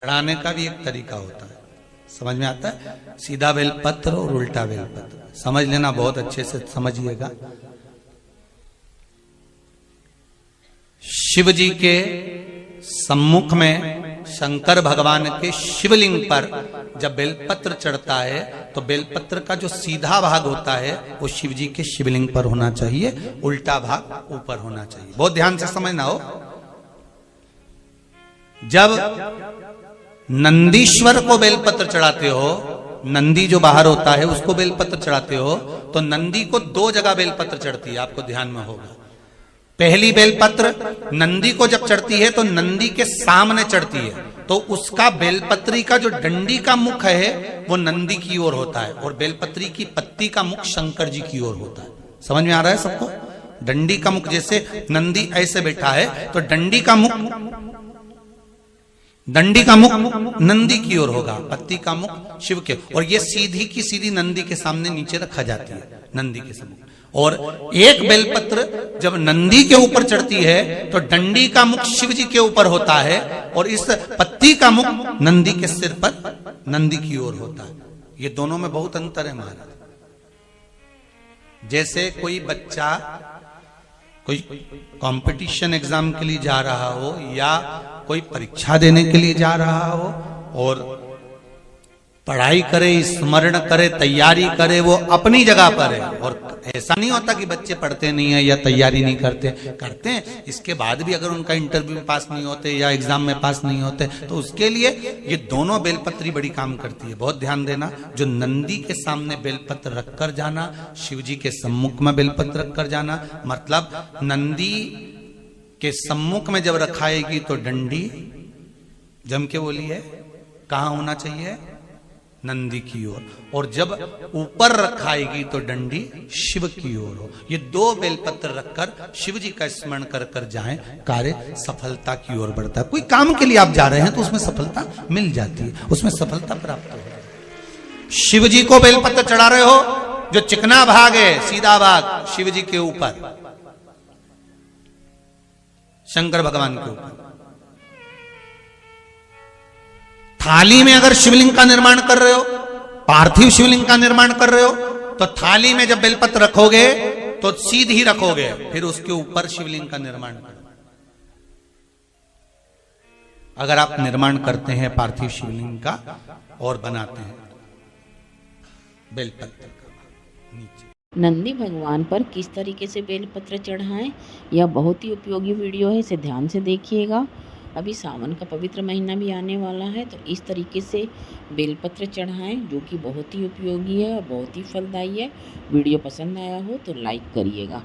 चढ़ाने का भी एक तरीका होता है, समझ में आता है? सीधा बेलपत्र और उल्टा बेलपत्र समझ लेना, बहुत अच्छे से समझिएगा। शिव जी के सम्मुख में शंकर भगवान के शिवलिंग पर जब बेलपत्र चढ़ता है तो बेलपत्र का जो सीधा भाग होता है वो शिव जी के शिवलिंग पर होना चाहिए, उल्टा भाग ऊपर होना चाहिए। बहुत ध्यान से समझना हो। जब नंदीश्वर को बेलपत्र चढ़ाते हो, नंदी जो बाहर होता है उसको बेलपत्र चढ़ाते हो, तो नंदी को दो जगह बेलपत्र चढ़ती है, आपको ध्यान में होगा। पहली बेलपत्र नंदी को जब चढ़ती है तो नंदी के सामने चढ़ती है, तो उसका बेलपत्री का जो डंडी का मुख है वो नंदी की ओर होता है और बेलपत्री की पत्ती का मुख शंकर जी की ओर होता है। समझ में आ रहा है सबको? डंडी का मुख, जैसे नंदी ऐसे बैठा है तो डंडी का मुख नंदी की ओर होगा, पत्ती का मुख शिव के, और ये सीधी की सीधी नंदी के सामने नीचे रखा जाती है, नंदी के सामने। और एक बेलपत्र जब नंदी के ऊपर चढ़ती है तो डंडी का मुख शिव जी के ऊपर होता है और इस पत्ती का मुख नंदी के सिर पर नंदी की ओर होता है। ये दोनों में बहुत अंतर है महाराज। जैसे कोई बच्चा कोई कंपटीशन एग्जाम के लिए जा रहा हो या कोई परीक्षा देने के लिए जा रहा हो और पढ़ाई करे, स्मरण करे, तैयारी करे, वो अपनी जगह पर है। और ऐसा नहीं होता कि बच्चे पढ़ते नहीं है या तैयारी नहीं करते हैं। इसके बाद भी अगर उनका इंटरव्यू में पास नहीं होते या एग्जाम में पास नहीं होते तो उसके लिए ये दोनों बेलपत्री बड़ी काम करती है। बहुत ध्यान देना, जो नंदी के सामने बेलपत्र रखकर जाना, शिव जी के सम्मुख में बेलपत्र रखकर जाना, मतलब नंदी के सम्मुख में जब रखाएगी तो डंडी, जम के बोली है, कहाँ होना चाहिए? नंदी की ओर। और जब ऊपर रखाएगी तो डंडी शिव की ओर हो। ये दो बेलपत्र रखकर शिव जी का स्मरण कर कर जाएं, कार्य सफलता की ओर बढ़ता है। कोई काम के लिए आप जा रहे हैं तो उसमें सफलता मिल जाती है, उसमें सफलता प्राप्त हो। शिव जी को बेलपत्र चढ़ा रहे हो, जो चिकना भाग है, सीधा भाग शिव जी के ऊपर, शंकर भगवान के ऊपर। थाली में अगर शिवलिंग का निर्माण कर रहे हो, पार्थिव शिवलिंग का निर्माण कर रहे हो, तो थाली में जब बेलपत्र रखोगे तो सीधी रखोगे, फिर उसके ऊपर शिवलिंग का निर्माण करो। अगर आप निर्माण करते हैं पार्थिव शिवलिंग का और बनाते हैं बेलपत्र का नीचे। नंदी भगवान पर किस तरीके से बेलपत्र चढ़ाएं, यह बहुत ही उपयोगी वीडियो है, इसे ध्यान से देखिएगा। अभी सावन का पवित्र महीना भी आने वाला है, तो इस तरीके से बेलपत्र चढ़ाएं, जो कि बहुत ही उपयोगी है और बहुत ही फलदायी है। वीडियो पसंद आया हो तो लाइक करिएगा।